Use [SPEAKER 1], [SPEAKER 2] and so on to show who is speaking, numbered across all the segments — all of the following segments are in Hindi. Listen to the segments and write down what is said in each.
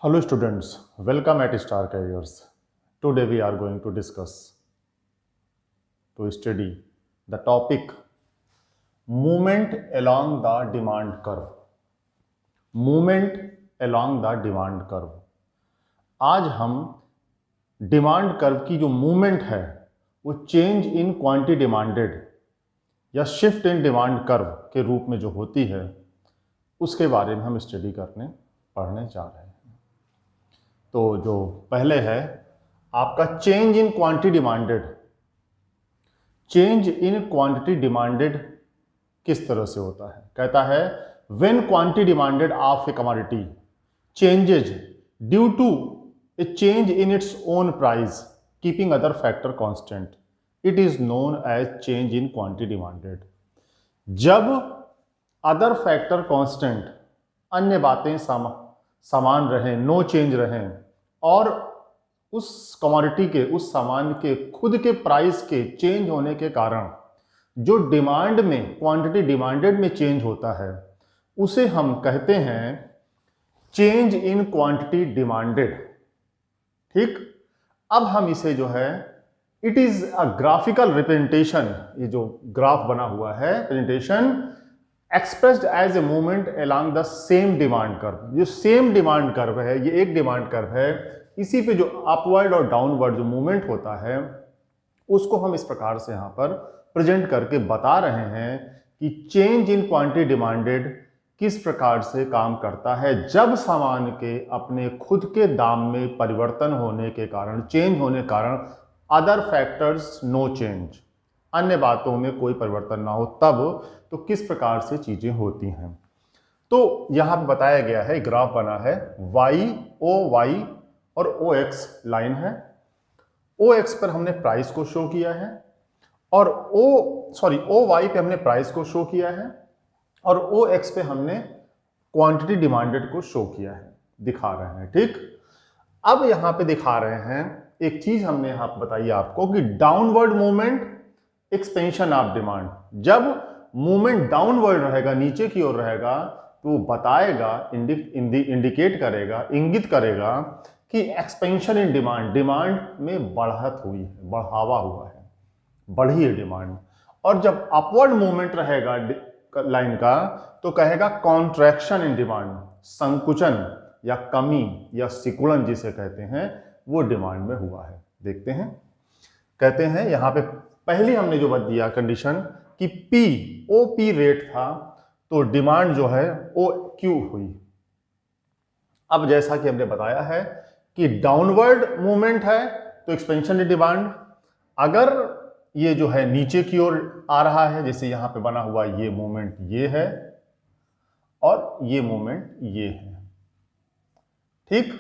[SPEAKER 1] Hello students, welcome at Star Careers. Today we are going to study the topic movement along the demand curve. Movement along the demand curve. आज हम डिमांड कर्व की जो मूवमेंट है वो चेंज इन क्वांटिटी डिमांडेड या शिफ्ट इन डिमांड कर्व के रूप में जो होती है उसके बारे में हम स्टडी पढ़ने जा रहे हैं। तो जो पहले है आपका change in quantity demanded. Change in quantity demanded किस तरह से होता है? कहता है when quantity demanded of a commodity changes due to a change in its own price keeping other factor constant, it is known as change in quantity demanded. जब अदर फैक्टर कांस्टेंट, अन्य बातें समान रहें, नो चेंज रहें, और उस कमोडिटी के, उस सामान के खुद के प्राइस के चेंज होने के कारण जो डिमांड में, क्वांटिटी डिमांडेड में चेंज होता है उसे हम कहते हैं चेंज इन क्वांटिटी डिमांडेड। ठीक, अब हम इसे जो है it is a graphical representation, ये जो ग्राफ बना हुआ है presentation expressed as a movement along the same demand curve. जो सेम डिमांड कर्व है, ये एक डिमांड कर्व है, इसी पे जो अपवर्ड और डाउनवर्ड जो मूवमेंट होता है उसको हम इस प्रकार से यहाँ पर प्रेजेंट करके बता रहे हैं कि चेंज इन क्वांटिटी डिमांडेड किस प्रकार से काम करता है जब सामान के अपने खुद के दाम में परिवर्तन होने के कारण, चेंज होने के कारण, अदर फैक्टर्स नो चेंज, अन्य बातों में कोई परिवर्तन ना हो, तब तो किस प्रकार से चीजें होती हैं। तो यहां पे बताया गया है, ग्राफ बना है, वाई और ओ एक्स लाइन है। ओ एक्स पर हमने प्राइस को शो किया है और ओ वाई पे हमने प्राइस को शो किया है और ओ एक्स पे हमने क्वांटिटी डिमांडेड को शो किया है, दिखा रहे हैं। ठीक, अब यहां पे दिखा रहे हैं एक चीज हमने यहां पे बताई आपको कि downward movement expansion of demand. जब मूवमेंट डाउनवर्ड रहेगा, नीचे की ओर रहेगा, तो वो बताएगा, इंडिकेट करेगा, इंगित करेगा कि एक्सपेंशन इन डिमांड, डिमांड में बढ़त हुई है, बढ़ावा हुआ है, बढ़ी है डिमांड। और जब अपवर्ड मूवमेंट रहेगा लाइन का तो कहेगा कॉन्ट्रैक्शन इन डिमांड, संकुचन या कमी या सिकुड़न जिसे कहते हैं वो डिमांड में हुआ है। देखते हैं, कहते हैं यहां पे पहले हमने जो बता दिया कंडीशन कि पी रेट था तो डिमांड जो है ओ क्यू हुई। अब जैसा कि हमने बताया है कि डाउनवर्ड मूवमेंट है तो एक्सपेंशन इन डिमांड, अगर ये जो है नीचे की ओर आ रहा है, जैसे यहां पे बना हुआ ये मूवमेंट ये है और ये मूवमेंट ये है, ठीक,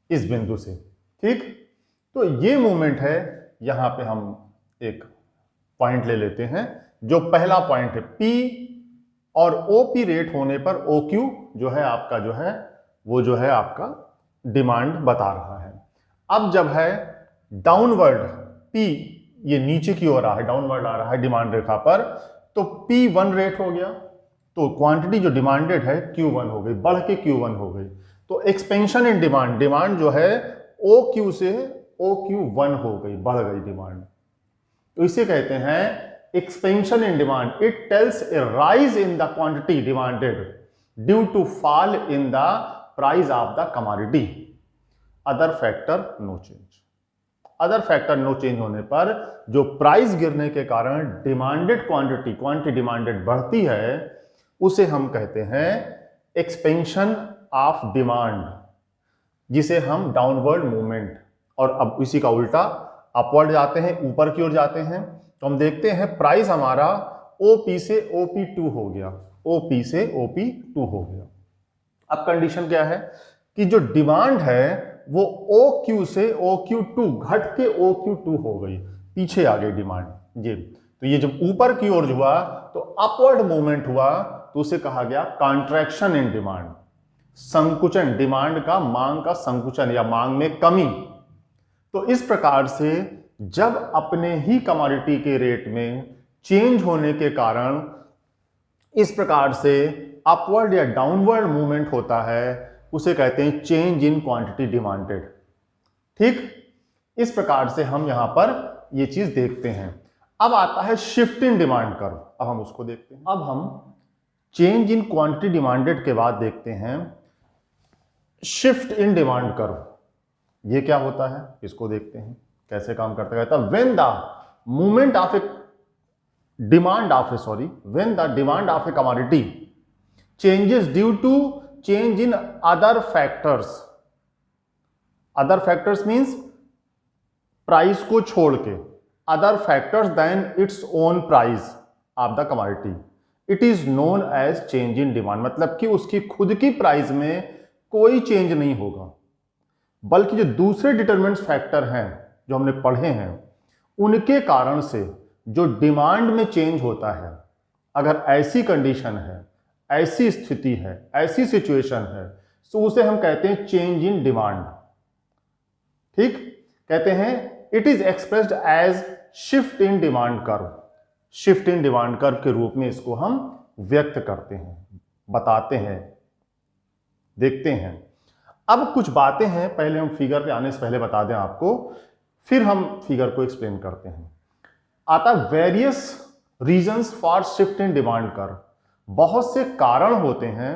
[SPEAKER 1] इस बिंदु से, ठीक, तो ये मूवमेंट है। यहां पे हम एक पॉइंट ले लेते हैं, जो पहला पॉइंट है पी, और ओ पी रेट होने पर ओ क्यू जो है आपका, जो है वो जो है आपका डिमांड बता रहा है। अब जब है डाउनवर्ड पी, ये नीचे की ओर आ रहा है, डाउनवर्ड आ रहा है डिमांड रेखा पर, तो P1 रेट हो गया, तो क्वांटिटी जो डिमांडेड है Q1 हो गई, बढ़ के Q1 हो गई। तो एक्सपेंशन इन डिमांड, डिमांड जो है OQ से OQ1 हो गई, बढ़ गई डिमांड। तो इसे कहते हैं expansion in demand. It tells a rise in the quantity demanded due to fall in the price of the commodity, other factor no change. Other factor no change होने पर जो प्राइस गिरने के कारण डिमांडेड क्वांटिटी डिमांडेड बढ़ती है उसे हम कहते हैं एक्सपेंशन ऑफ डिमांड, जिसे हम डाउनवर्ड मूवमेंट, और अब इसी का उल्टा अपवर्ड जाते हैं, ऊपर की ओर जाते हैं, तो हम देखते हैं प्राइस हमारा OP से OP2 हो गया, OP से OP2 हो गया। अब कंडीशन क्या है कि जो डिमांड है वो OQ से OQ2 घट के OQ2 हो गई, पीछे आ गई डिमांड ये। तो ये जब ऊपर की ओर हुआ तो अपवर्ड मूवमेंट हुआ, तो उसे कहा गया कॉन्ट्रैक्शन इन डिमांड, संकुचन, डिमांड का, मांग का संकुचन या मांग में कमी। तो इस प्रकार से जब अपने ही कमोडिटी के रेट में चेंज होने के कारण इस प्रकार से अपवर्ड या डाउनवर्ड मूवमेंट होता है उसे कहते हैं चेंज इन क्वांटिटी डिमांडेड। ठीक, इस प्रकार से हम यहां पर ये चीज देखते हैं। अब आता है शिफ्ट इन डिमांड कर्व, अब हम उसको देखते हैं। अब हम चेंज इन क्वांटिटी डिमांडेड के बाद देखते हैं शिफ्ट इन डिमांड कर्व। ये क्या होता है, इसको देखते हैं कैसे काम करता है। When the movement of a demand of a when the demand of a commodity changes due to change in other factors. Other factors means price को छोड़ के, other factors then its own price of the commodity, it is known as change in demand. मतलब कि उसकी खुद की प्राइस में कोई चेंज नहीं होगा, बल्कि जो दूसरे डिटरमिनेंट फैक्टर हैं जो हमने पढ़े हैं उनके कारण से जो डिमांड में चेंज होता है, अगर ऐसी कंडीशन है, ऐसी स्थिति है, ऐसी सिचुएशन है, तो उसे हम कहते हैं चेंज इन डिमांड। ठीक, कहते हैं it is expressed as shift in demand curve. Shift in demand curve के रूप में इसको हम व्यक्त करते हैं, बताते हैं, देखते हैं। अब कुछ बातें हैं, पहले हम फिगर पे आने से पहले बता दें आपको, फिर हम फिगर को एक्सप्लेन करते हैं। आता various reasons for shift in demand curve. बहुत से कारण होते हैं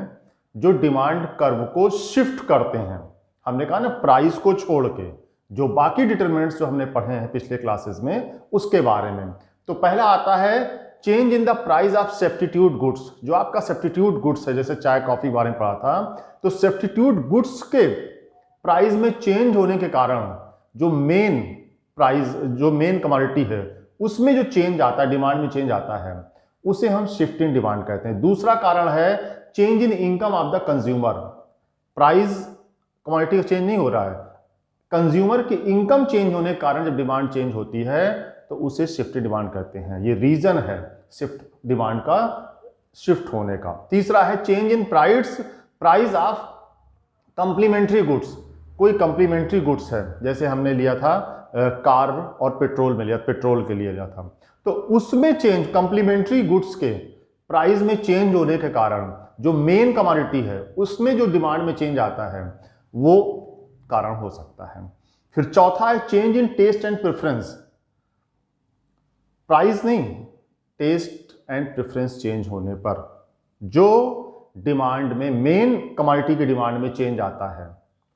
[SPEAKER 1] जो डिमांड कर्व को शिफ्ट करते हैं। हमने कहा ना, प्राइस को छोड़ के जो बाकी डिटरमिनेंट्स जो हमने पढ़े हैं पिछले क्लासेस में उसके बारे में। तो पहला आता है change in the price of substitute goods. जो आपका सब्स्टिट्यूट गुड्स है, जैसे चाय कॉफी के बारे में पढ़ा था, तो सब्स्टिट्यूट गुड्स के प्राइस में चेंज होने के कारण जो मेन प्राइस, जो मेन कमोडिटी है, उसमें जो चेंज आता है, डिमांड में चेंज आता है, उसे हम शिफ्ट इन डिमांड कहते हैं। दूसरा कारण है change in income of the consumer. Price commodity का चेंज नहीं हो रहा है, कंज्यूमर की इनकम चेंज होने के कारण जब डिमांड चेंज होती है तो उसे शिफ्ट डिमांड कहते हैं। ये रीजन है शिफ्ट डिमांड का, शिफ्ट होने का। तीसरा है change in price of complementary goods. कोई कंप्लीमेंट्री गुड्स है, जैसे हमने लिया था कार और पेट्रोल में लिया, पेट्रोल के लिए लिया था, तो उसमें चेंज, कंप्लीमेंट्री गुड्स के प्राइस में चेंज होने के कारण जो मेन कमोडिटी है उसमें जो डिमांड में चेंज आता है वो कारण हो सकता है। फिर चौथा है change in taste and preference. Price नहीं, टेस्ट एंड प्रेफरेंस चेंज होने पर जो डिमांड में, मेन कमोडिटी की डिमांड में चेंज आता है,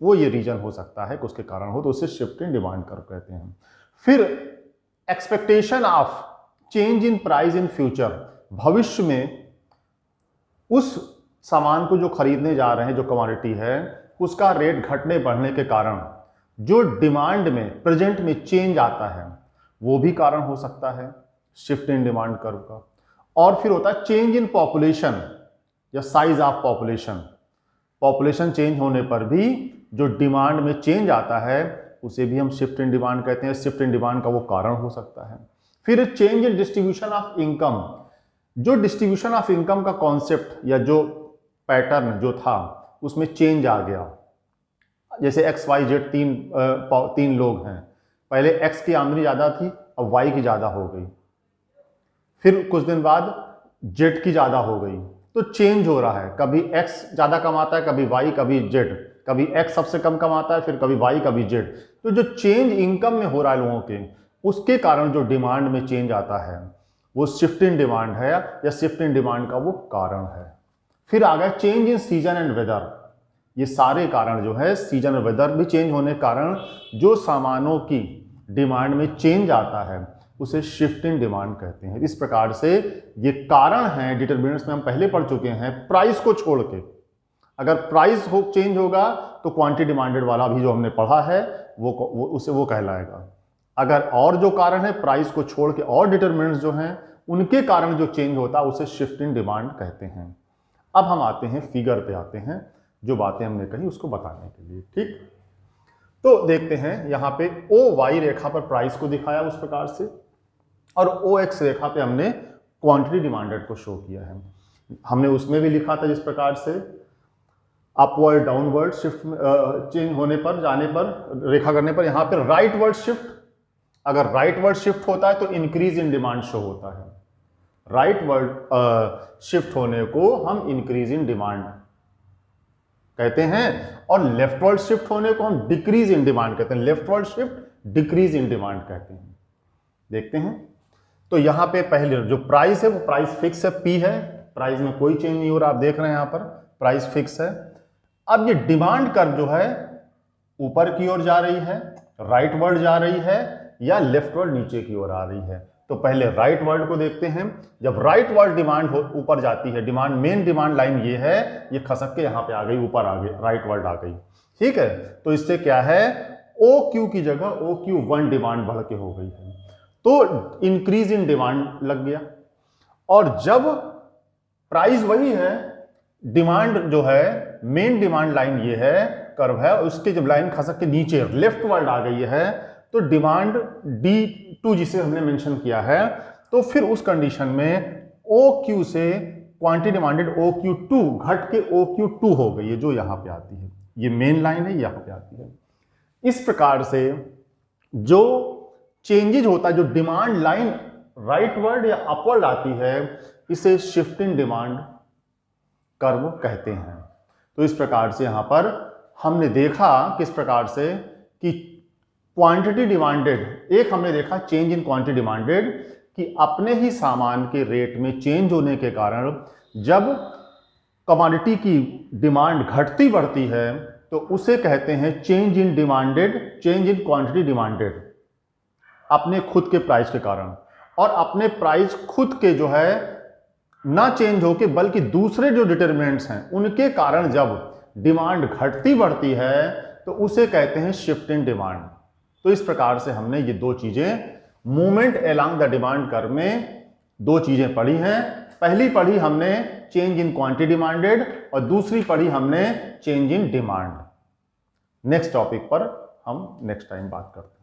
[SPEAKER 1] वो ये रीजन हो सकता है कि उसके कारण हो, तो उसे शिफ्ट इन डिमांड कर्व कहते हैं। फिर expectation of change in price in future. भविष्य में उस सामान को जो खरीदने जा रहे हैं, जो कमोडिटी है, उसका रेट घटने बढ़ने के कारण जो डिमांड में, प्रेजेंट में चेंज आता है, वो भी कारण हो सकता है शिफ्ट इन डिमांड कर्व का। और फिर होता है चेंज इन पॉपुलेशन या size of population. Population change होने पर भी जो डिमांड में चेंज आता है उसे भी हम शिफ्ट इन डिमांड कहते हैं। शिफ्ट इन डिमांड का वो कारण हो सकता है। फिर change in distribution of income. जो डिस्ट्रीब्यूशन ऑफ इनकम का कॉन्सेप्ट या जो पैटर्न जो था उसमें चेंज आ गया। जैसे XYZ तीन लोग हैं, पहले X की आमदनी ज़्यादा थी, अब Y की ज़्यादा हो गई, फिर कुछ दिन बाद Z की ज़्यादा हो गई, तो चेंज हो रहा है। कभी X ज़्यादा कमाता है, कभी Y, कभी Z, कभी X सबसे कम कमाता है, फिर कभी Y, कभी Z। तो जो चेंज इनकम में हो रहा है लोगों के, उसके कारण जो डिमांड में चेंज आता है वो शिफ्ट इन डिमांड है या शिफ्ट इन डिमांड का वो कारण है। फिर आ गया change in season and weather. ये सारे कारण जो है, सीजन और वेदर भी चेंज होने के कारण जो सामानों की डिमांड में चेंज आता है उसे शिफ्ट इन डिमांड कहते हैं। इस प्रकार से ये कारण हैं, डिटरमिनेंट्स में हम पहले पढ़ चुके हैं। प्राइस को छोड़ के अगर प्राइस चेंज होगा तो क्वांटिटी डिमांडेड वाला भी जो हमने पढ़ा है वो कहलाएगा। अगर और जो कारण है प्राइस को छोड़ के और डिटरमिनेंट्स जो हैं उनके कारण जो चेंज होता है उसे शिफ्ट इन डिमांड कहते हैं। अब हम आते हैं फिगर पे, आते हैं जो बातें हमने कही उसको बताने के लिए। ठीक, तो देखते हैं यहाँ पे OY रेखा पर प्राइस को दिखाया उस प्रकार से, और OX रेखा पे हमने क्वांटिटी डिमांडेड को शो किया है। हमने उसमें भी लिखा था जिस प्रकार से अपवर्ड डाउनवर्ड शिफ्ट चेंज होने पर, जाने पर, रेखा करने पर, यहाँ पर राइटवर्ड शिफ्ट। अगर राइटवर्ड शिफ्ट होता है तो इंक्रीज इन डिमांड शो होता है। राइटवर्ड शिफ्ट होने को हम इंक्रीज इन डिमांड कहते हैं, और लेफ्टवर्ड शिफ्ट होने को हम डिक्रीज इन डिमांड कहते हैं। Leftward shift decrease in demand कहते हैं। देखते हैं, तो यहां पे पहले जो प्राइस है वो प्राइस फिक्स है, पी है, प्राइस में कोई चेंज नहीं हो रहा, आप देख रहे हैं यहां पर प्राइस फिक्स है। अब ये डिमांड कर्व जो है ऊपर की ओर जा रही है, राइट वर्ड जा रही है, या लेफ्ट वर्ड नीचे की ओर आ रही है। तो पहले राइट वर्ड को देखते हैं। जब राइट वर्ड डिमांड ऊपर जाती है, डिमांड मेन डिमांड लाइन ये है, ये खसक के यहां पे आ गई, ऊपर आ गई, राइट वर्ड आ गई, ठीक है। तो इससे क्या है, ओ क्यू की जगह ओ क्यू 1 डिमांड बढ़ के हो गई है, तो इंक्रीज इन डिमांड लग गया। और जब प्राइस वही है, डिमांड जो है मेन डिमांड लाइन ये है, कर्व है, उसके जब लाइन खसक के नीचे लेफ्ट वर्ड आ गई है, तो डिमांड D2 जिसे हमने मेंशन किया है, तो फिर उस कंडीशन में OQ से क्वांटिटी डिमांडेड OQ2 घट के OQ2 हो गई है, जो यहां पे आती है। ये मेन लाइन है, यहां पे आती है। इस प्रकार से जो चेंजेज होता है, जो डिमांड लाइन राइट वर्ड या अपवर्ड आती है, इसे शिफ्ट इन डिमांड कर्व कहते हैं। तो इस प्रकार से यहां पर हमने देखा किस प्रकार से कि क्वांटिटी डिमांडेड, एक हमने देखा चेंज इन क्वांटिटी डिमांडेड, कि अपने ही सामान के रेट में चेंज होने के कारण जब कमोडिटी की डिमांड घटती बढ़ती है, तो उसे कहते हैं change in demanded, change in quantity demanded, अपने खुद के प्राइस के कारण। और अपने प्राइस खुद के जो है ना चेंज होके, बल्कि दूसरे जो डिटरमिनेंट्स हैं उनके कारण जब डिमांड घटती बढ़ती है, तो उसे कहते हैं शिफ्ट इन डिमांड। तो इस प्रकार से हमने ये दो चीजें movement along the demand curve में दो चीजें पढ़ी हैं। पहली पढ़ी हमने चेंज इन क्वांटिटी डिमांडेड, और दूसरी पढ़ी हमने change in demand. Next topic पर हम नेक्स्ट टाइम बात करते हैं।